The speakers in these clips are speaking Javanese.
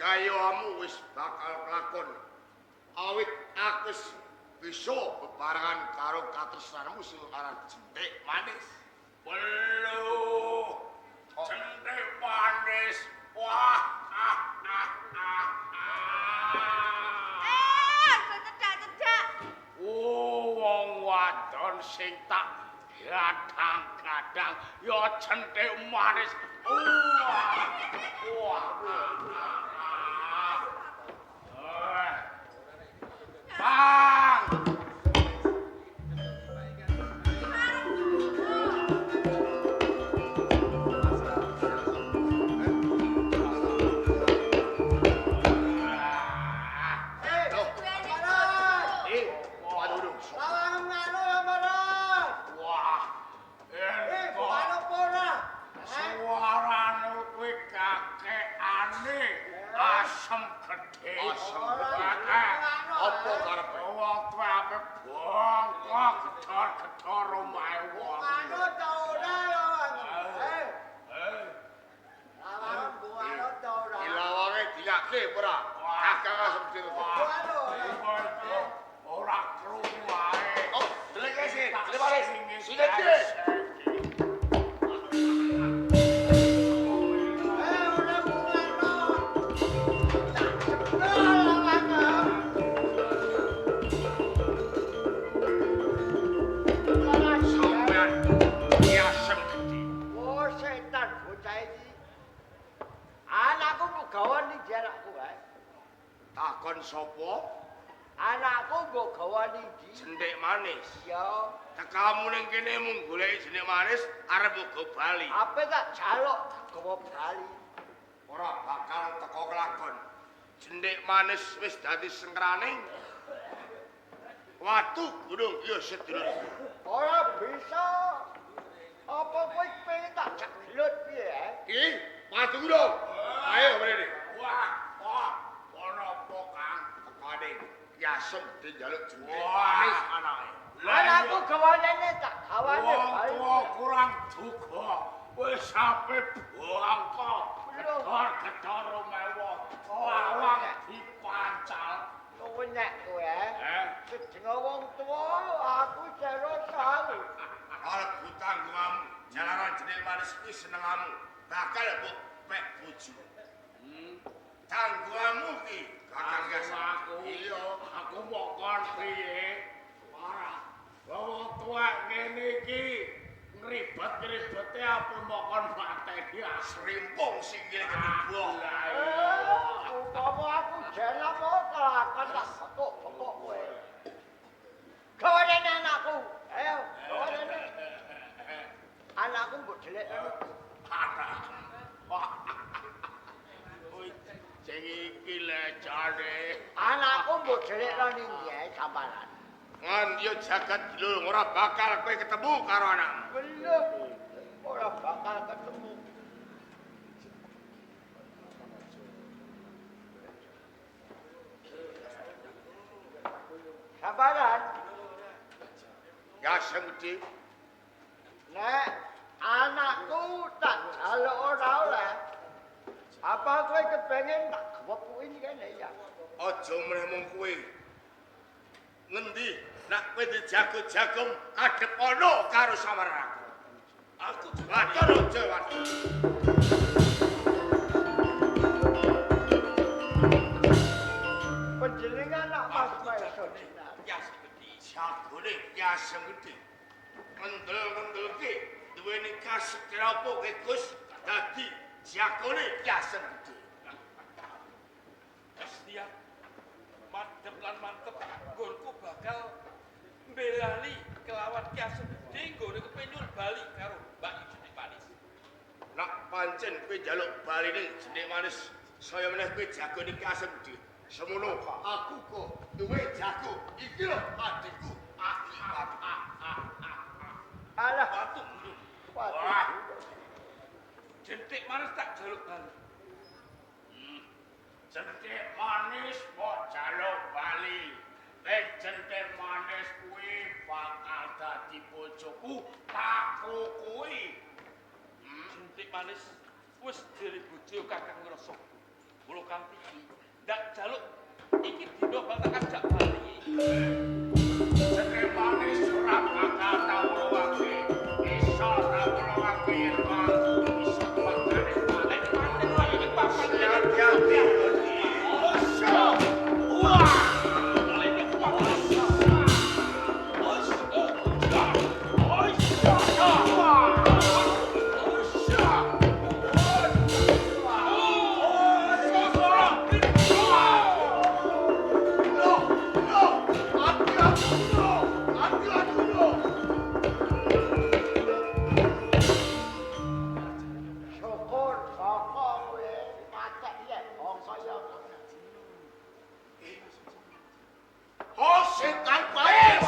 kayamu wis bakal kelakon. Awit aku bisa bebarengan karo katresnanmu sing aran Jentik Manis. Belu. Jentik Manis. Wah. Cedak-cedak. Wong wadon sing tak gadang-gadang ya Jentik Manis. Bang! Asem gede. Apa karepe? Wong tuwa ape bongkok gedor-gedor omahe wong. Manut ta ora lho. Manut ta ora. Ilawange dilake ora? Kakang asem dhewe. Ora krungu wae. Oh, deleke sih. Delek Sinet. Takon sapa? Anakku mbok gawa ndi? Jentik Manis. Ya, Tekamu ning kene mung goleki Jentik Manis arep uga bali. ape tak jaluk gawa bali. Ora bakal teko kelakon. Jentik Manis wis dadi sengkraning. Watu gunung ya sedulur. Ora bisa. Apa kowe pengen tak jak gelut piye? Iki watu gunung. Ayo mrene. Wah, ono apa Kang? Tekane yasem dijaluk Jentik Wah, Manis. anake. Anakku gawane tak gawane Wong bali. tuwa kurang duga. Wis sampe bongkok. Gedor-gedor omahe wong. Lawang dipancal. Kowe nek kowe jenenge wong tuwa aku jero sawu. Arep tanggunganmu. Jalaran Jentik Manis kuwi senengamu. Bakal mbok pek bojo. Tanggunganmu ki kakang Aku. Iya. Aku mau kon piye? Ora. Wong tuwa ngene iki ngribet-ngribete apa mau kon mateni Srimpung sikile ketimbang. Umpama aku jela mau kelakon tak bekok-bekok kowe. Gawane anakku. Ayo, gawane. Anakku mbok delik Sing iki lecane. Anakku mbok delik ning ndi ae sampeyan. Ngan yo jagat dulur ora bakal kowe ketemu karo anakmu. Belum. Ora bakal ketemu. Sabaran. Yasem gede. Nek anakku tak jaluk ora oleh. Apa kowe kepengen tak gewepuki kene ya? Aja meneh mung kowe. Ngendi nek kowe dijago-jagong adep ana karo samarang. Aku waton aja waton. Panjenengan nak Mas Maison. Yasem gede. Jagone yasem gede. Mendel-mendelke duweni kasekira apa ke Gus dadi jagone yasem gede. Setia mantep lan mantep nggonku bakal mbelani kelawan Ki Asem Gede nggone kepenyul bali karo Mbak Yu Jentik Manis. Nak pancen kowe njaluk baline Jentik Manis, saya meneh kowe jagone Ki Asem Gede. Semono aku kok duwe jago. Iki lho adikku. Alah, Watu. wah. Jentik Manis tak jaluk bali. Jentik Manis mau jaluk bali. Nek Jentik Manis kuwi bakal dadi bojoku, tak kuwi. Jentik Manis wis diri bojo Kakang Ngrasa. Mula kanthi iki ndak jaluk iki dina bakal ajak bali. Cendek manis ora bakal tak wolowake. Iso tak wolowake yen aku iso makane balik panen wae iki papan Hati-hati. Wah! Syukur saka kowe macet ya wong kaya ngono. Oh, setan baik.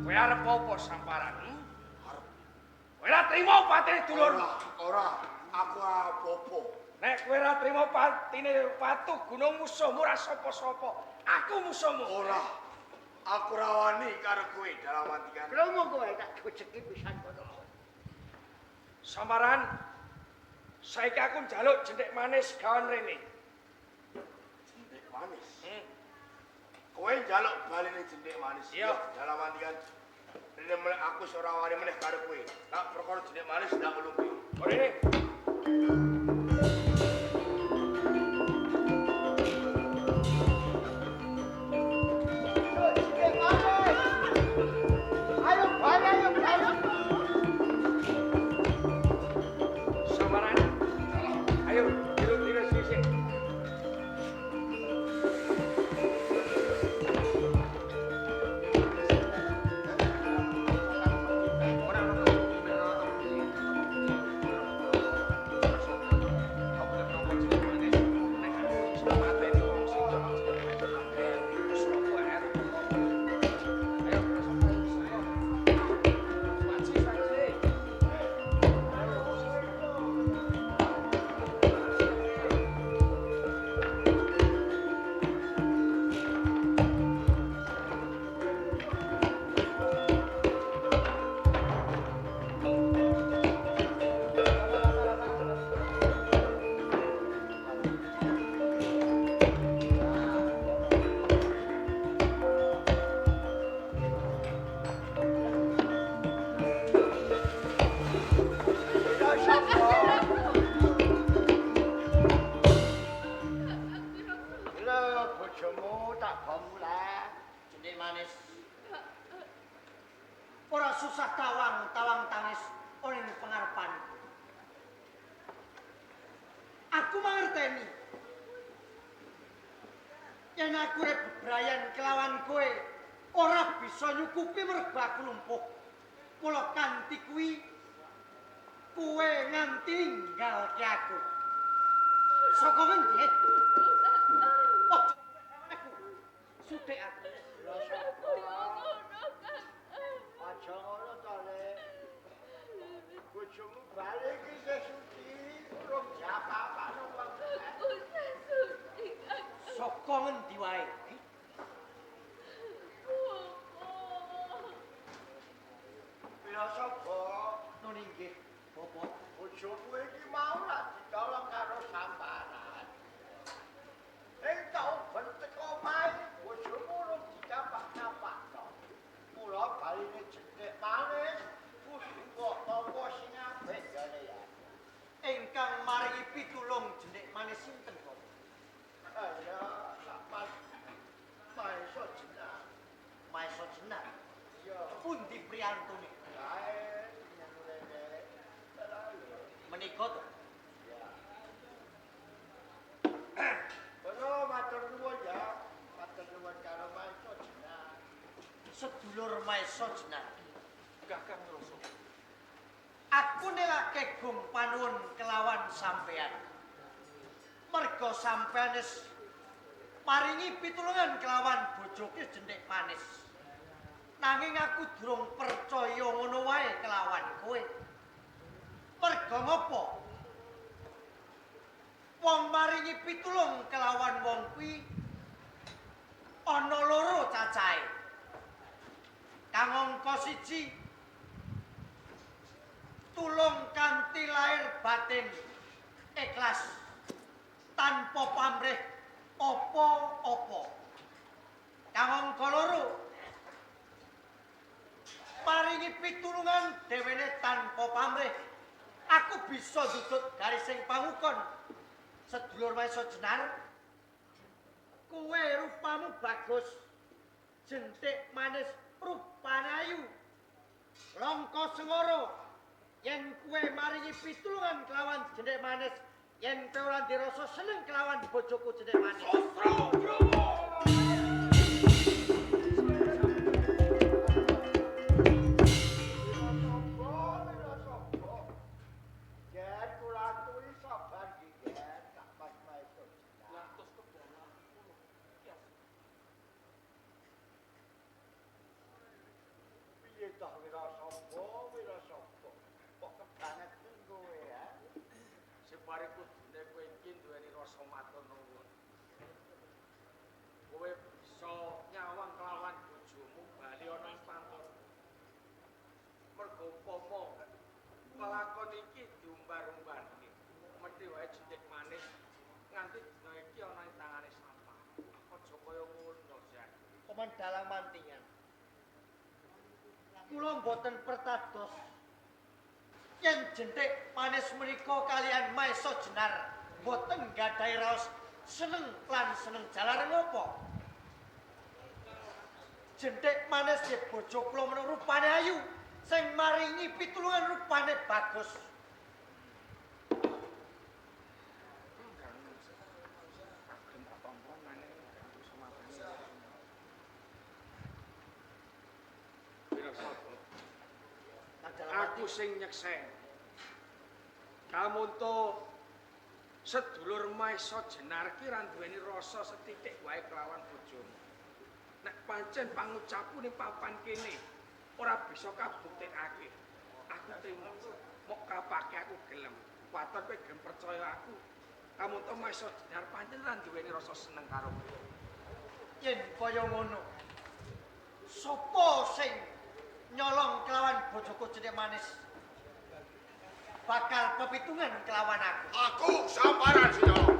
Kowe arep apa samparan? Kowe ora trimo patine dulur. Ora, aku apa-apa. Nek kowe ora trimo patine patu gunung musuhmu ora sapa-sapa. Aku musuhmu. Ora. Aku rawani karo kowe dalam hati kan. Kromo kowe tak gojeki pisan kono. Samaran, saiki aku njaluk jendek manis gawan rene. Jendek manis. Kowe njaluk baline jendek manis. Iya. Dalam hati kan. Rene meneh aku ora wani meneh karo kowe. Tak perkara jendek manis ndak ulumpi. Oh rene. Ayo balik. Samaran. Ayo, tiru sisi. Ora susah tawang tangis ning pengarepan. Aku mangerteni. Yen aku rek bebrayan kelawan kowe, ora bisa nyukupi mergo aku lumpuh. Mula kanthi kuwi kowe nganti ninggalke aku. Saka ngendi? Aku sudek aku. Aja ngono to, Le. Bojomu balik iki sesuci, urung japa-apa nang wong. Saka ngendi wae? Pira sapa? Nun inggih, Bapak. Bojomu iki mau lak ditolong karo sambaran. Tau bentek omahe bojomu urung dicapak-capak to. Mula baline jendek manis kudu kok apa sing apik jane ya. Ingkang maringi pitulung jendek manis sinten kok? Ya, Mas Maeso Jenar. Maeso Jenar. Iya. Pundi priyantune? Kae nyene. Menika to. Matur nuwun ya. Matur nuwun karo Maeso Jenar. Sedulur Maeso Jenar. Kakang Rasa. Aku nelake gum panuwun kelawan sampean. Merga sampean wis maringi pitulungan kelawan bojoke jendek manis. Nanging aku durung percaya ngono wae kelawan kowe. Merga ngopo? Wong maringi pitulung kelawan wong kuwi ana loro cacahe. Kang angka 1 batin ikhlas tanpa pamrih apa-apa. Kang loro paringi pitulungan dhewene tanpa pamrih. Aku bisa duduk garising pangukon. Sedulur Maesa Jenar, kowe rupamu bagus, jentik manis, rupane ayu. Langka sengoro, yen kowe maringi pitulungan kelawan jentik manis, yen kowe ora dirasa seneng kelawan bojoku jentik manis. Sosro Bromo. Separe kudune kowe iki duweni rasa matur nuwun. Kowe bisa nyawang kelawan bojomu bali ana ing pantun. Mergo upama kelakon iki diumbar-umbani, mesti wae jentik manis nganti dina iki ana ing tangane sampah. Aja kaya ngono, Jan. Paman dalang mantingan. Kula mboten pertados yen jentik manis menika kalian Maesa Jenar mboten gadhahi raos seneng lan seneng jalaran apa. Jentik manis nggih bojo kula menawa rupane ayu, sing maringi pitulungan rupane bagus. Aku sing nyeksen. Kamunto sedulur Maesa Jenar ki ra duweni rasa setitik wae kelawan bojomu. Nek pancen pangucapku ning papan kene ora bisa kabuktekake. Aku trimo. Mok kapake aku gelem. Kuwaton kowe gelem percaya aku. Kamunto Maesa Jenar pancen ra duweni rasa seneng karo kowe. Yen kaya ngono, sapa sing nyolong kelawan bojoku jentik manis bakal pepitungan kelawan aku. Aku sambaran si nyolong.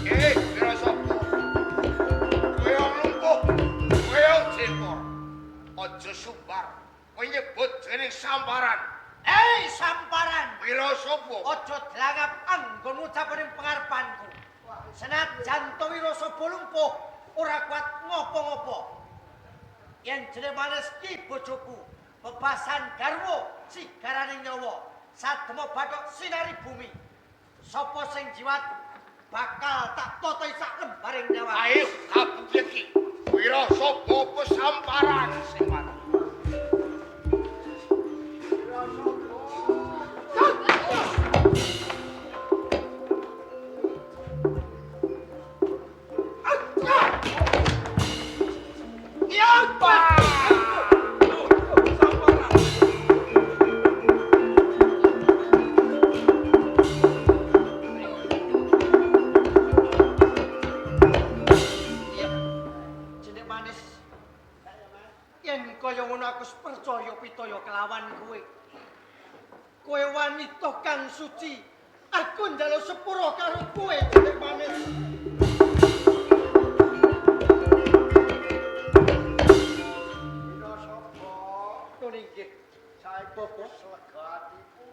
Kira sapa? Kowe lumpuh, kowe cimpor. Aja sumbar. Kowe nyebut jeneng sambaran. Samparan! Kira sapa? Aja dlangap anggon ucapaning pangarepanku. Senajan to wirasa lumpuh, ora kuat ngopo-ngopo. Yen jeneng manis ki bojoku, bebasan garwa sigaraning nyawa, sademo bathok sinari bumi. Sapa sing jiwat bakal tak totohi sak lembaring nyawa. Ayo kabukti. Kira sapa pesamparan sing mati? Percaya pitaya kelawan kowe. Kowe wanita kang suci. Aku njaluk sepura karo kowe jeneng manis. Dina sapa? Nggih, saiki wis lega atiku.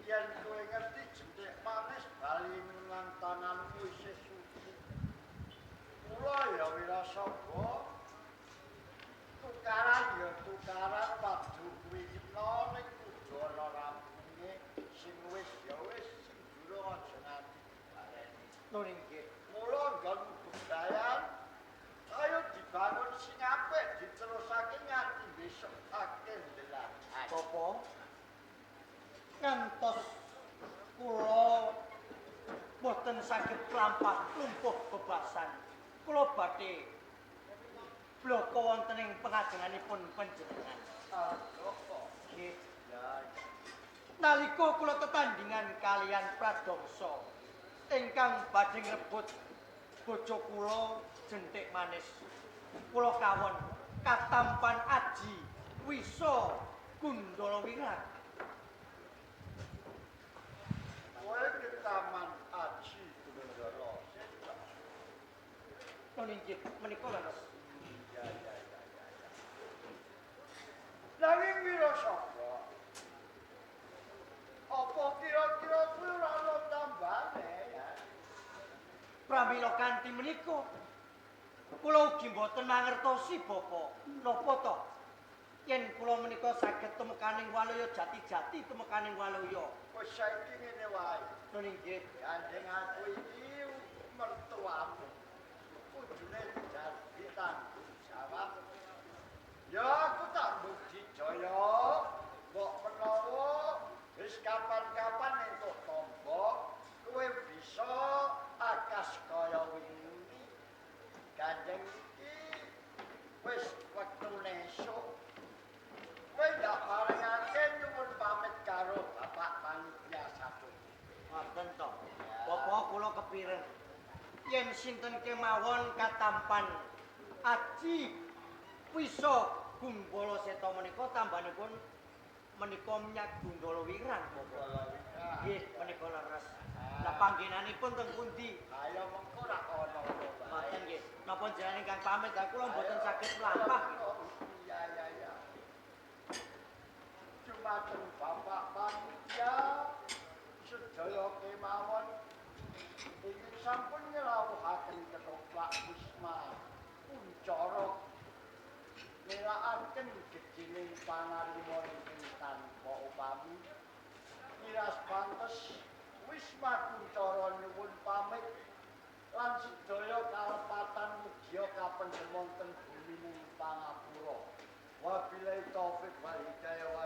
Yen kowe ngerti jeneng manis bali menyang tananmu isih suci. Kula ya wirasaba tukaran padu kuwi kena ning kudara rampunge sing wis ya wis sing durung aja nganti bareni. Nurin nggih. Mula nggon budayan ayo dibangun sing apik diterusake nganti besok akeh ndelahan. Apa? Ngantos kula boten saged lampah lumpuh bebasan. Kula badhe bloko wonten ing pengajenganipun panjenengan. Nggih. Nalika kula tetandhingan kalian Pradongsa ingkang badhe ngrebut bojo kula jentik manis. Kula kawon katampan aji wisa Gundala Wirat. Nggih, menika leres. Ya. Nanging Wirasaba. Apa kira-kira kuwi ora ana tambane ya? Pramila kanthi menika kula ugi mboten mangertosi Bapak. Napa to? Yen kula menika saged tumekaning Waluya jati-jati tumekaning Waluya. Wis saiki ngene wae. Nggih, anjing aku iki mertuamu. Kudune jadi tanggung jawab. Ya aku tak bukti jaya. Mbok menawa wis kapan-kapan entuk tombo, kowe bisa akas kaya wingi. Kanjeng iki wis wektune esuk. Kowe ndak parengake nyuwun pamit karo Bapak Panitia Satu. Ngoten to. Bapak kula kepireng yen sinten kemawon katampan aji wisa Gumbala Seta menika tambanipun menika minyak Gundala Wirang Bapak. Nggih, menika leres. Lah panggenanipun teng pundi? Ayo mengko rak ana to, Pak. Mboten nggih. Napa jenengan ingkang pamit kula mboten saged mlampah. Iya. Dumateng Bapak Panitia sedaya kemawon ingin sampun nyelawuhaken ketoprak Wisma Kuncara nilaaken gejining pangarima ingkang tanpa upami. Miras pantes Wisma Kuncara nyuwun pamit lan sedaya kalepatan mugia kapendhem wonten gumining pangapura. Wabillahi taufik wal hidayah wa